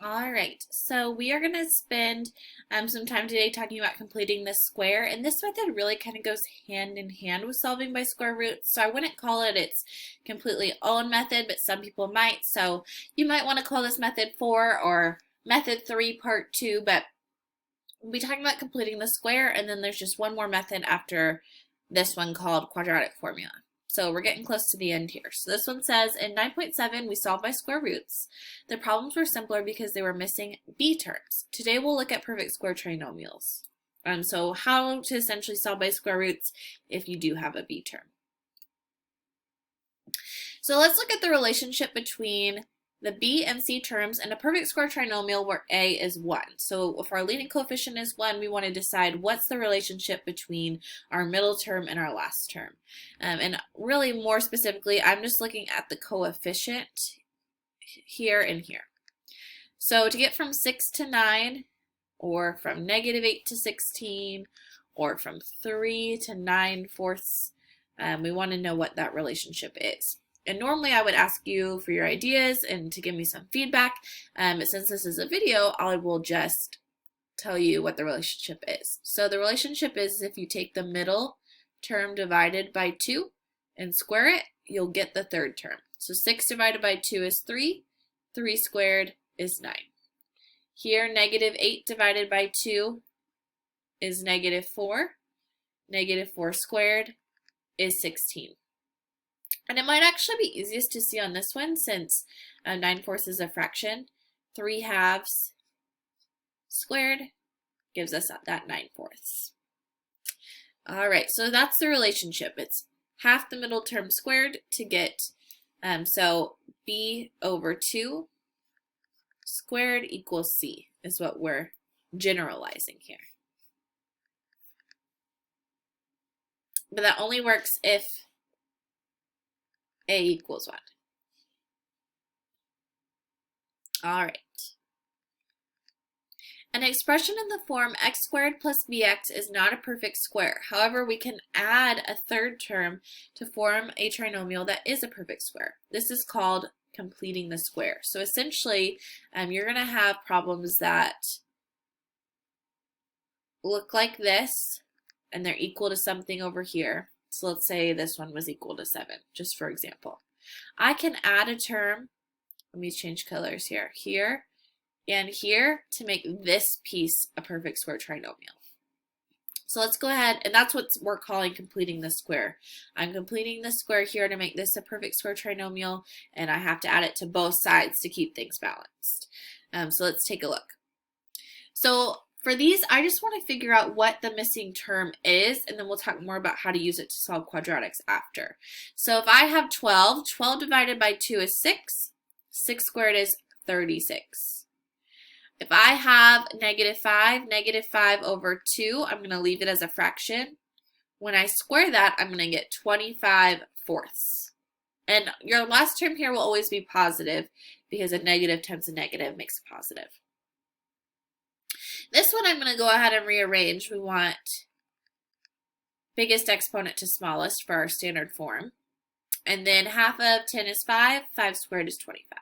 All right, so we are going to spend some time today talking about completing the square, and this method really kind of goes hand in hand with solving by square roots, so I wouldn't call it its completely own method, but some people might, so you might want to call this method 4 or method 3 part 2, but we'll be talking about completing the square, and then there's just one more method after this one called quadratic formula. So we're getting close to the end here. So this one says, in 9.7, we solved by square roots. The problems were simpler because they were missing b terms. Today we'll look at perfect square trinomials. So how to essentially solve by square roots if you do have a b term. So let's look at the relationship between the b and c terms in a perfect square trinomial where a is 1. So if our leading coefficient is 1, we want to decide what's the relationship between our middle term and our last term. And really more specifically, I'm just looking at the coefficient here and here. So to get from 6 to 9, or from -8 to 16, or from 3 to 9/4, we want to know what that relationship is. And normally I would ask you for your ideas and to give me some feedback, but since this is a video, I will just tell you what the relationship is. So the relationship is if you take the middle term divided by 2 and square it, you'll get the third term. So 6 divided by 2 is 3, 3 squared is 9. Here, -8 divided by 2 is -4, -4 squared is 16. And it might actually be easiest to see on this one since 9/4 is a fraction. 3/2 squared gives us that 9/4. All right, so that's the relationship. It's half the middle term squared to get, so b over 2 squared equals c is what we're generalizing here. But that only works if a equals 1. All right. An expression in the form x squared plus bx is not a perfect square. However, we can add a third term to form a trinomial that is a perfect square. This is called completing the square. So essentially, you're going to have problems that look like this, and they're equal to something over here. So let's say this one was equal to 7, just for example. I can add a term, let me change colors here and here to make this piece a perfect square trinomial. So let's go ahead, and that's what we're calling completing the square. I'm completing the square here to make this a perfect square trinomial, and I have to add it to both sides to keep things balanced. So let's take a look. So for these, I just want to figure out what the missing term is, and then we'll talk more about how to use it to solve quadratics after. So if I have 12, 12 divided by 2 is 6. 6 squared is 36. If I have -5, -5 over 2, I'm going to leave it as a fraction. When I square that, I'm going to get 25/4. And your last term here will always be positive because a negative times a negative makes a positive. This one I'm going to go ahead and rearrange. We want biggest exponent to smallest for our standard form. And then half of 10 is 5. 5 squared is 25.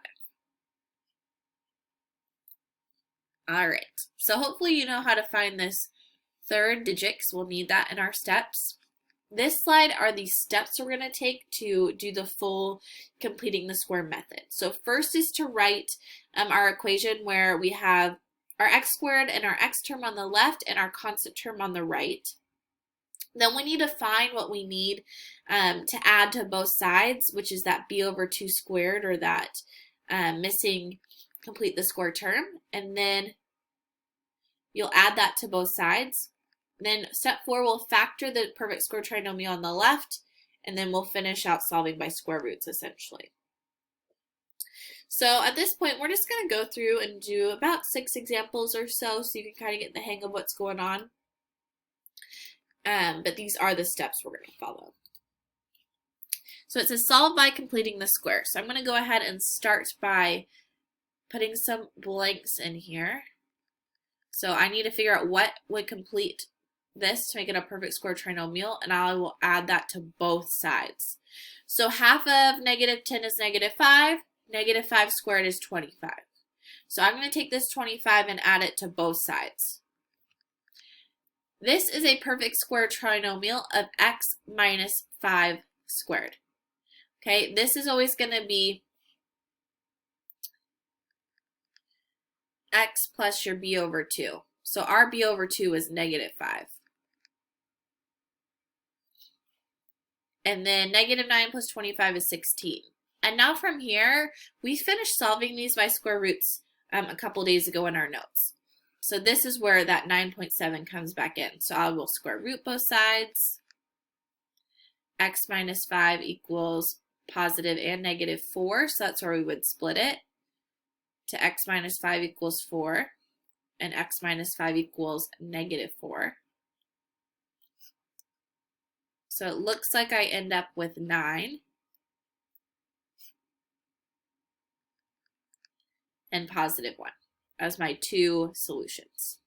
All right, so hopefully you know how to find this third digit because we'll need that in our steps. This slide are the steps we're going to take to do the full completing the square method. So first is to write our equation where we have our x squared and our x term on the left and our constant term on the right. Then we need to find what we need to add to both sides, which is that b over 2 squared, or that missing complete the square term. And then you'll add that to both sides. Then step 4, we'll factor the perfect square trinomial on the left, and then we'll finish out solving by square roots essentially. So at this point, we're just going to go through and do about 6 examples or so you can kind of get the hang of what's going on. But these are the steps we're going to follow. So it says solve by completing the square. So I'm going to go ahead and start by putting some blanks in here. So I need to figure out what would complete this to make it a perfect square trinomial, and I will add that to both sides. So half of -10 is -5. -5 squared is 25. So I'm going to take this 25 and add it to both sides. This is a perfect square trinomial of x minus 5 squared. Okay, this is always going to be x plus your b over 2. So our b over 2 is negative 5. And then negative 9 plus 25 is 16. And now from here, we finished solving these by square roots a couple days ago in our notes. So this is where that 9.7 comes back in. So I will square root both sides. X minus 5 equals positive and negative 4. So that's where we would split it. To x minus 5 equals 4. And x minus 5 equals negative 4. So it looks like I end up with 9 and positive 1 as my two solutions.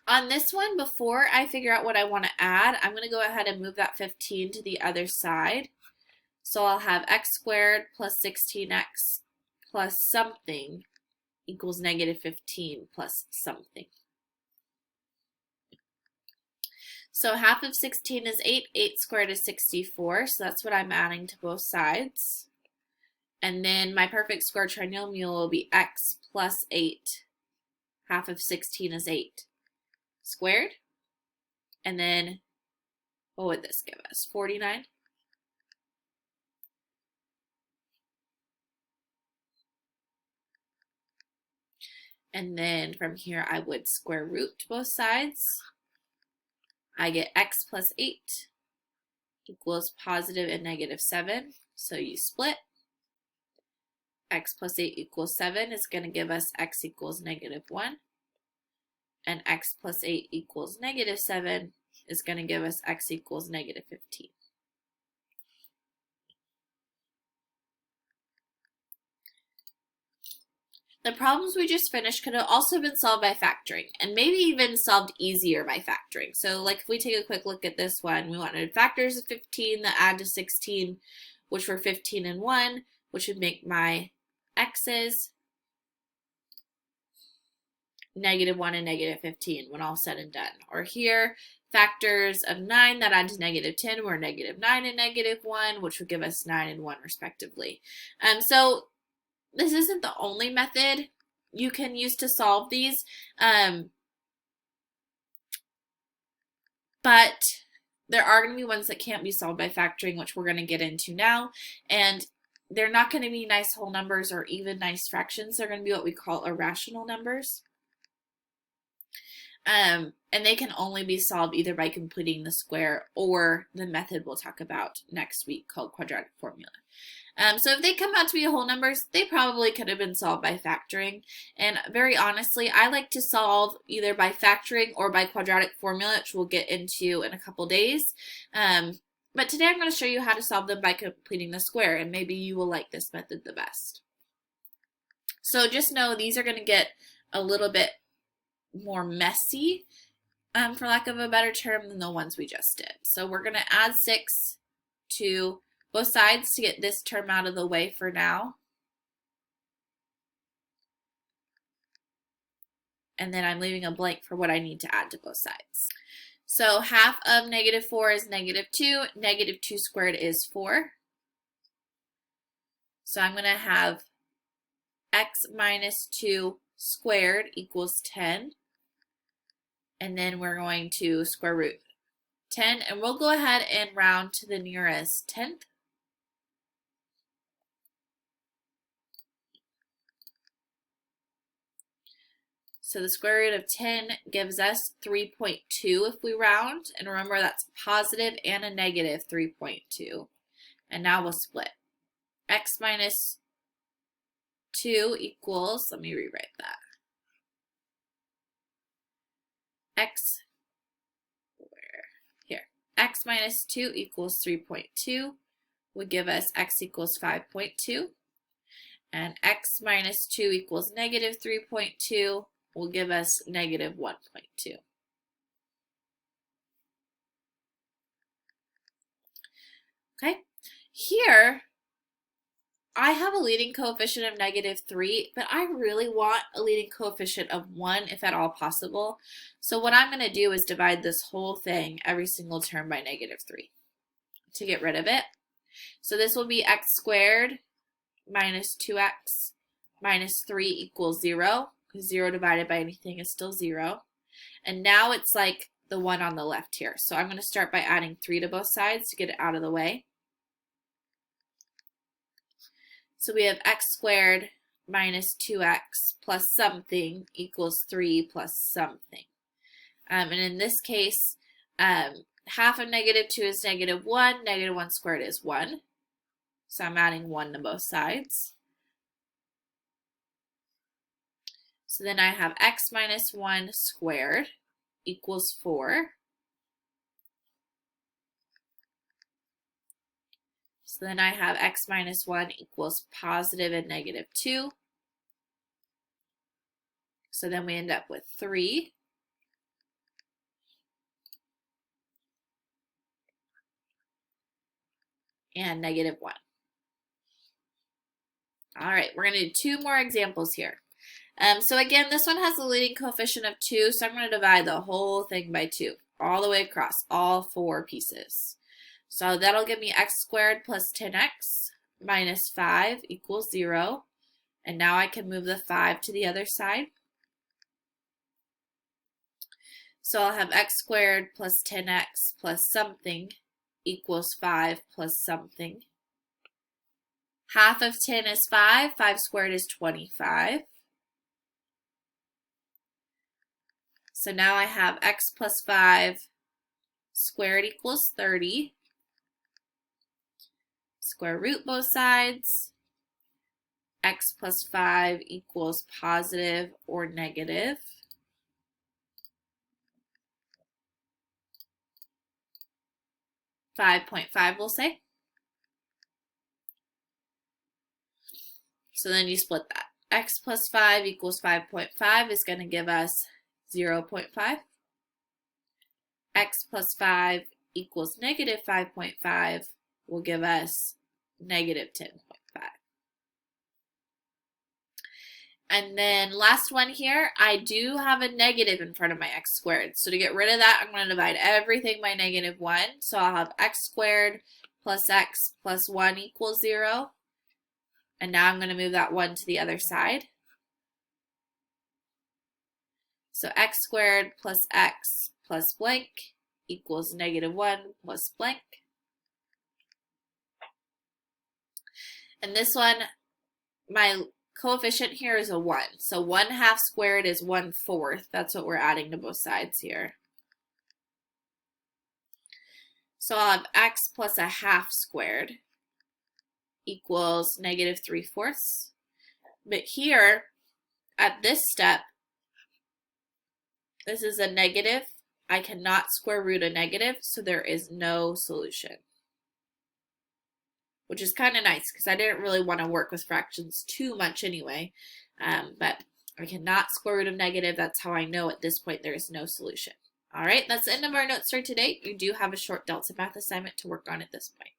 On this one, before I figure out what I want to add, I'm going to go ahead and move that 15 to the other side. So I'll have x squared plus 16x plus something equals negative 15 plus something. So half of 16 is 8. 8 squared is 64. So that's what I'm adding to both sides. And then my perfect square trinomial will be x plus 8. Half of 16 is 8 squared. And then what would this give us? 49. And then from here I would square root both sides. I get x plus 8 equals positive and negative 7. So you split. X plus 8 equals 7 is going to give us x equals negative 1. And x plus 8 equals negative 7 is going to give us x equals negative 15. The problems we just finished could have also been solved by factoring, and maybe even solved easier by factoring. So like if we take a quick look at this one, we wanted factors of 15 that add to 16, which were 15 and 1, which would make my x's negative 1 and negative 15 when all said and done. Or here, factors of 9 that add to negative 10 were negative 9 and negative 1, which would give us 9 and 1 respectively. So this isn't the only method you can use to solve these, but there are going to be ones that can't be solved by factoring, which we're going to get into now. And they're not going to be nice whole numbers or even nice fractions. They're going to be what we call irrational numbers. And they can only be solved either by completing the square or the method we'll talk about next week called quadratic formula. So if they come out to be whole numbers, they probably could have been solved by factoring. And very honestly, I like to solve either by factoring or by quadratic formula, which we'll get into in a couple days. But today I'm going to show you how to solve them by completing the square, and maybe you will like this method the best. So just know these are going to get a little bit more messy, for lack of a better term, than the ones we just did. So we're going to add 6 to both sides to get this term out of the way for now. And then I'm leaving a blank for what I need to add to both sides. So half of negative 4 is negative 2. Negative 2 squared is 4. So I'm going to have x minus 2 squared equals 10. And then we're going to square root 10. And we'll go ahead and round to the nearest tenth. So the square root of 10 gives us 3.2 if we round. And remember, that's positive and a negative 3.2. And now we'll split. X minus 2 equals, let me rewrite that. X minus 2 equals 3.2 would give us x equals 5.2. And x minus 2 equals negative 3.2 will give us negative 1.2. Okay, here I have a leading coefficient of -3, but I really want a leading coefficient of 1 if at all possible. So what I'm going to do is divide this whole thing, every single term, by -3 to get rid of it. So this will be x squared minus 2x minus 3 equals 0, because 0 divided by anything is still 0. And now it's like the one on the left here. So I'm going to start by adding 3 to both sides to get it out of the way. So we have x squared minus 2x plus something equals 3 plus something. And in this case, half of -2 is -1. -1 squared is 1. So I'm adding 1 to both sides. So then I have x minus 1 squared equals 4. So then I have x minus 1 equals positive and -2. So then we end up with 3. And -1. All right, we're going to do 2 more examples here. So again, this one has a leading coefficient of 2, so I'm going to divide the whole thing by 2, all the way across, all 4 pieces. So that'll give me x squared plus 10x minus 5 equals 0. And now I can move the 5 to the other side. So I'll have x squared plus 10x plus something equals 5 plus something. Half of 10 is 5. 5 squared is 25. So now I have x plus 5 squared equals 30. Square root both sides. X plus 5 equals positive or negative. .5 we'll say. So then you split that. X plus 5 equals 5.5 is going to give us 0.5. X plus 5 equals -5.5 will give us -10.5. And then last one here, I do have a negative in front of my x squared. So to get rid of that, I'm going to divide everything by -1. So I'll have x squared plus x plus 1 equals 0. And now I'm going to move that 1 to the other side. So x squared plus x plus blank equals -1 plus blank. And this one, my coefficient here is a 1. So 1/2 squared is 1/4. That's what we're adding to both sides here. So I'll have x plus a half squared equals -3/4. But here, at this step, this is a negative. I cannot square root a negative, so there is no solution. Which is kind of nice because I didn't really want to work with fractions too much anyway. But I cannot square root of negative. That's how I know at this point there is no solution. All right, that's the end of our notes for today. You do have a short Delta Math assignment to work on at this point.